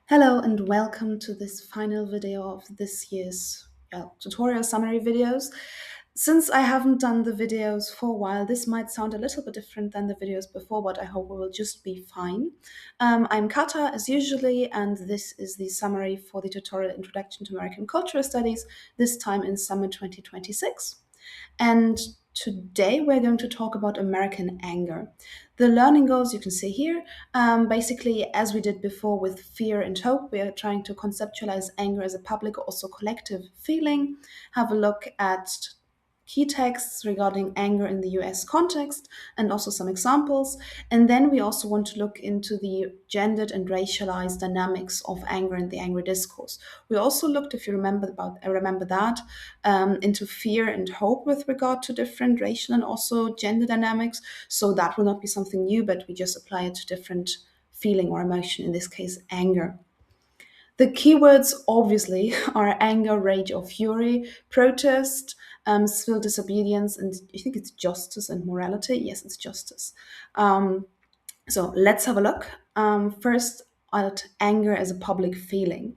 Hello and welcome to this final video of this year's tutorial summary videos. Since I haven't done the videos for a while, this might sound a little bit different than the videos before, but I hope it will just be fine. I'm Kata, as usually, and this is the summary for the tutorial Introduction to American Cultural Studies, this time in summer 2026. And today we're going to talk about American anger. The learning goals you can see here. Basically, as we did before with fear and hope, we are trying to conceptualize anger as a public, also collective feeling. Have a look at key texts regarding anger in the US context and also some examples. And then we also want to look into the gendered and racialized dynamics of anger and the anger discourse. We also looked, if you remember that, into fear and hope with regard to different racial and also gender dynamics. So that will not be something new, but we just apply it to different feeling or emotion, in this case, anger. The keywords obviously are anger, rage, or fury, protest, civil disobedience, and I think it's justice and morality. Yes, it's justice. So let's have a look. First, at anger as a public feeling.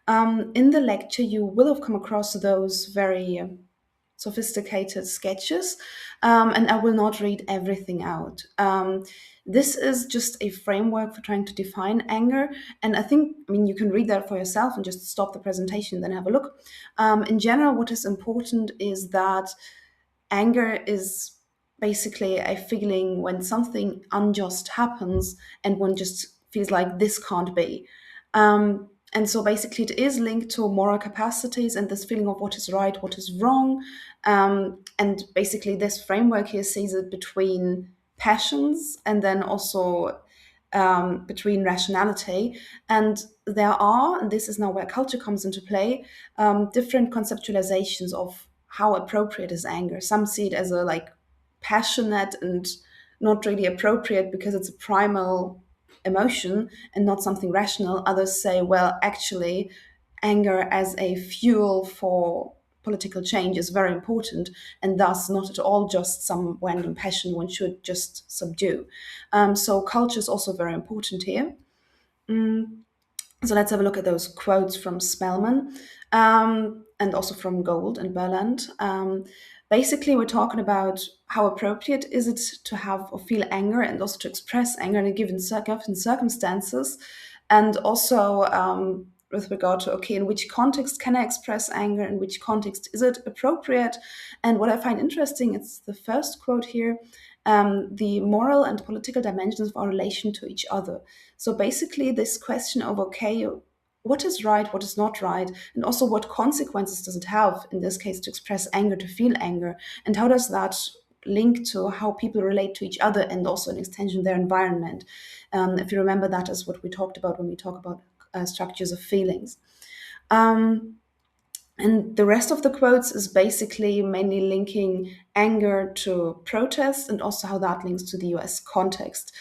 In the lecture, you will have come across those very sophisticated sketches, and I will not read everything out. This is just a framework for trying to define anger, and you can read that for yourself and just stop the presentation, then have a look. In general, what is important is that anger is basically a feeling when something unjust happens and one just feels like this can't be. And so basically, it is linked to moral capacities and this feeling of what is right, what is wrong. And basically, this framework here sees it between passions and then also between rationality. And there are, and this is now where culture comes into play, different conceptualizations of how appropriate is anger. Some see it as a passionate and not really appropriate because it's a primal emotion and not something rational. Others say, well, actually, anger as a fuel for political change is very important and thus not at all just some random passion one should just subdue. So culture is also very important here. So let's have a look at those quotes from Spellman, and also from Gold and Berland. Basically, we're talking about how appropriate is it to have or feel anger and also to express anger in a given circumstances, and also with regard to, okay, in which context can I express anger, in which context is it appropriate? And what I find interesting, it's the first quote here, the moral and political dimensions of our relation to each other. So basically, this question of, okay, what is right, what is not right, and also what consequences does it have, in this case, to express anger, to feel anger, and how does that link to how people relate to each other and also an extension their environment. If you remember, that is what we talked about when we talk about structures of feelings. And the rest of the quotes is basically mainly linking anger to protest and also how that links to the US context.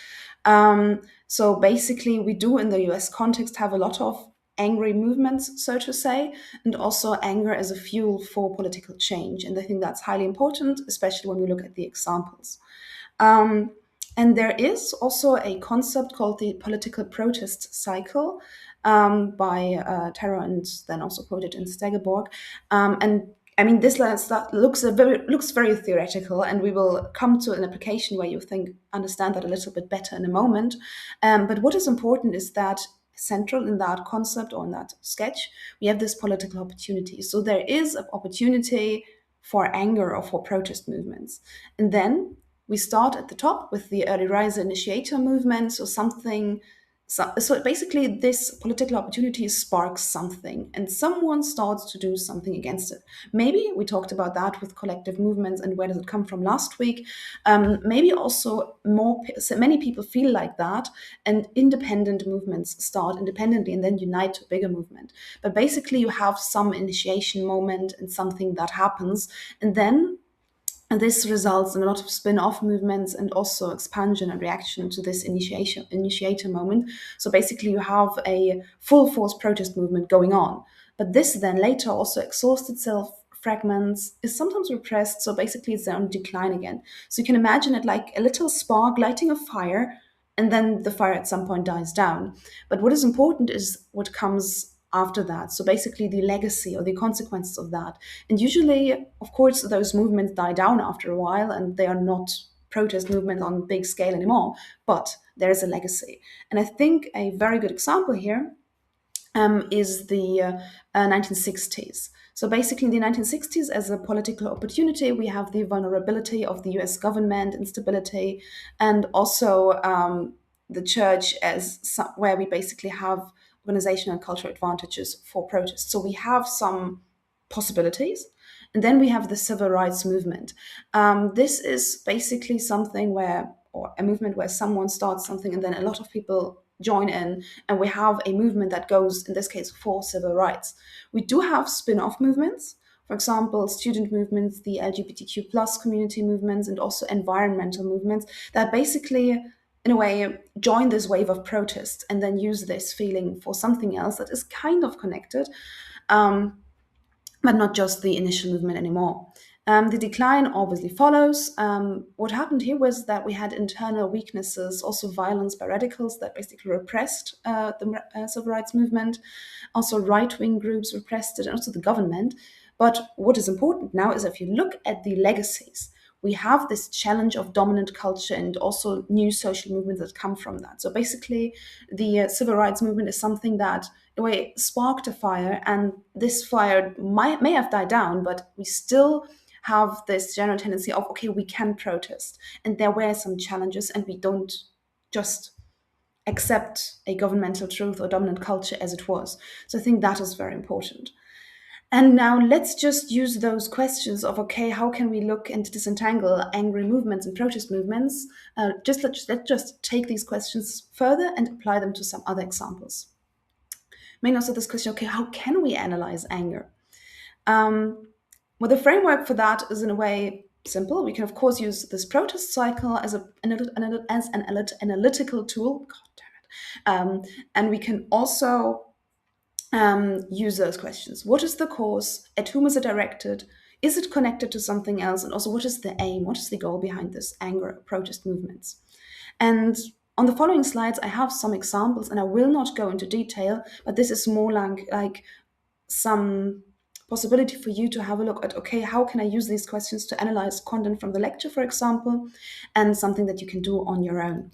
So basically, we do in the US context have a lot of angry movements, so to say, and also anger as a fuel for political change. And I think that's highly important, especially when we look at the examples. And there is also a concept called the political protest cycle, by Terra and then also quoted in Stegeborg. And I mean, that looks very theoretical, and we will come to an application where you understand that a little bit better in a moment. But what is important is that central in that concept or in that sketch, we have this political opportunity. So there is an opportunity for anger or for protest movements, and then we start at the top with the early riser initiator movement, so something. So basically, this political opportunity sparks something, and someone starts to do something against it. Maybe we talked about that with collective movements and where does it come from last week. Maybe also many people feel like that, and independent movements start independently and then unite to a bigger movement. But basically, you have some initiation moment and something that happens, and then and this results in a lot of spin-off movements and also expansion and reaction to this initiator moment. So basically, you have a full force protest movement going on. But this then later also exhausts itself, fragments, is sometimes repressed. So basically, it's on decline again. So you can imagine it like a little spark lighting a fire, and then the fire at some point dies down. But what is important is what comes after that. So basically, the legacy or the consequences of that. And usually, of course, those movements die down after a while, and they are not protest movement on big scale anymore, but there is a legacy. And I think a very good example here is the 1960s. So basically, in the 1960s, as a political opportunity, we have the vulnerability of the US government, instability, and also the church as where we basically have organizational and cultural advantages for protests. So we have some possibilities. And then we have the civil rights movement. This is basically something where, or a movement where someone starts something and then a lot of people join in, and we have a movement that goes, in this case, for civil rights. We do have spin-off movements, for example, student movements, the LGBTQ plus community movements, and also environmental movements that basically, in a way, join this wave of protest and then use this feeling for something else that is kind of connected. But not just the initial movement anymore. The decline obviously follows. What happened here was that we had internal weaknesses, also violence by radicals that basically repressed the civil rights movement. Also, right-wing groups repressed it, and also the government. But what is important now is if you look at the legacies, we have this challenge of dominant culture and also new social movements that come from that. So basically, the civil rights movement is something that, in a way, sparked a fire, and this fire may have died down, but we still have this general tendency of, okay, we can protest, and there were some challenges, and we don't just accept a governmental truth or dominant culture as it was. So I think that is very important. And now let's just use those questions of, okay, how can we look and disentangle angry movements and protest movements? Let's just take these questions further and apply them to some other examples. Maybe also this question, okay, how can we analyze anger? Well, the framework for that is in a way simple. We can, of course, use this protest cycle as an analytical tool. God damn it. And we can also use those questions. What is the cause? At whom is it directed? Is it connected to something else? And also, what is the aim? What is the goal behind this anger protest movements? And on the following slides, I have some examples, and I will not go into detail, but this is more like some possibility for you to have a look at, okay, how can I use these questions to analyze content from the lecture, for example, and something that you can do on your own.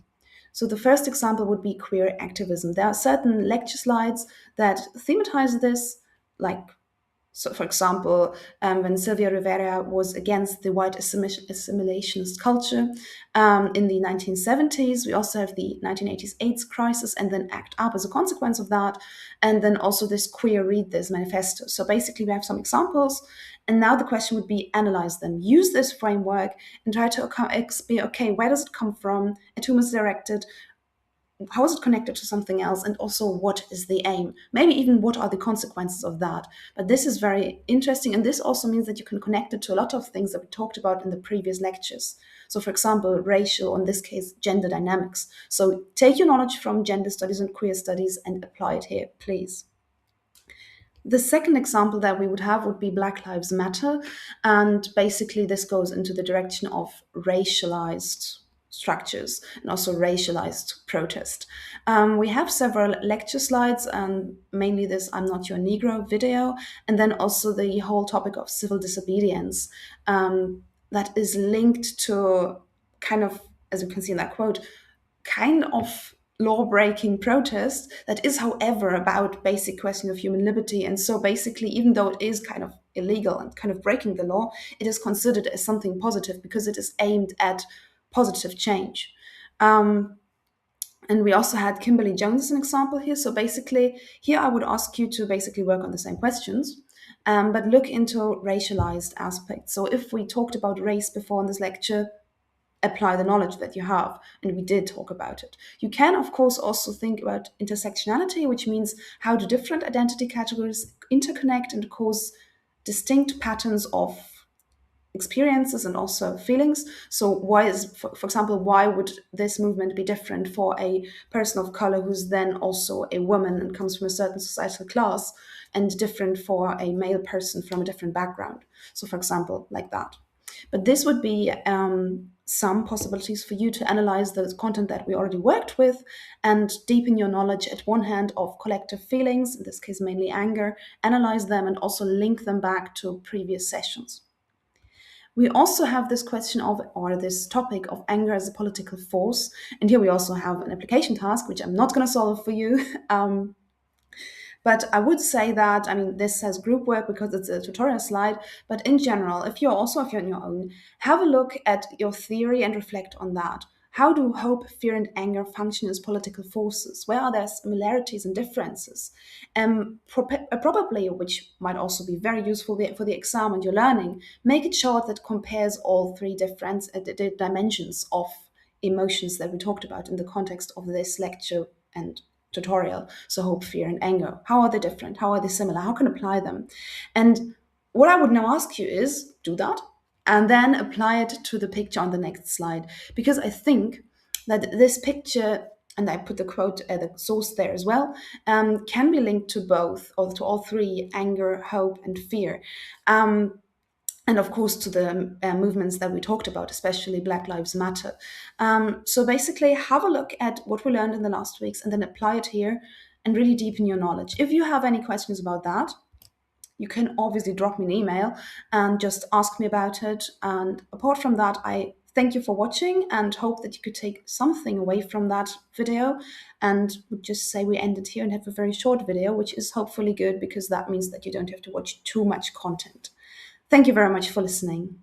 So the first example would be queer activism. There are certain lecture slides that thematize this, like, so for example, when Sylvia Rivera was against the white assimilationist culture in the 1970s, we also have the 1980s AIDS crisis and then ACT UP as a consequence of that, and then also this queer read this manifesto. So basically we have some examples, and now the question would be analyze them, use this framework and try to be, okay, where does it come from, at whom is it directed, how is it connected to something else, and also what is the aim, maybe even what are the consequences of that. But this is very interesting, and this also means that you can connect it to a lot of things that we talked about in the previous lectures. So for example, racial, in this case gender dynamics. So take your knowledge from gender studies and queer studies and apply it here, please. The second example that we would have would be Black Lives Matter, and basically this goes into the direction of racialized structures and also racialized protest. We have several lecture slides, and mainly this I'm Not Your Negro video, and then also the whole topic of civil disobedience that is linked to kind of, as you can see in that quote, kind of law-breaking protest that is, however, about basic question of human liberty. And so basically, even though it is kind of illegal and kind of breaking the law, it is considered as something positive because it is aimed at positive change. And we also had Kimberly Jones as an example here. So basically, here I would ask you to basically work on the same questions, but look into racialized aspects. So if we talked about race before in this lecture, apply the knowledge that you have, and we did talk about it. You can, of course, also think about intersectionality, which means how do different identity categories interconnect and cause distinct patterns of experiences and also feelings. So why is, for example, why would this movement be different for a person of color who's then also a woman and comes from a certain societal class, and different for a male person from a different background? So for example, like that. But this would be some possibilities for you to analyze the content that we already worked with and deepen your knowledge at one hand of collective feelings, in this case mainly anger, analyze them and also link them back to previous sessions. We also have this question of, or this topic of anger as a political force. And here we also have an application task, which I'm not going to solve for you. But I would say that, I mean, this says group work because it's a tutorial slide, but in general, if you're on your own, have a look at your theory and reflect on that. How do hope, fear, and anger function as political forces? Where are there similarities and differences? Probably, which might also be very useful for the exam and your learning, make it short that compares all three different dimensions of emotions that we talked about in the context of this lecture and tutorial. So hope, fear, and anger. How are they different? How are they similar? How can I apply them? And what I would now ask you is do that and then apply it to the picture on the next slide. Because I think that this picture, and I put the quote, the source there as well, can be linked to both, or to all three: anger, hope, and fear. And of course to the movements that we talked about, especially Black Lives Matter. So basically, have a look at what we learned in the last weeks and then apply it here and really deepen your knowledge. If you have any questions about that, you can obviously drop me an email and just ask me about it. And apart from that, I thank you for watching and hope that you could take something away from that video, and would just say we end it here and have a very short video, which is hopefully good because that means that you don't have to watch too much content. Thank you very much for listening.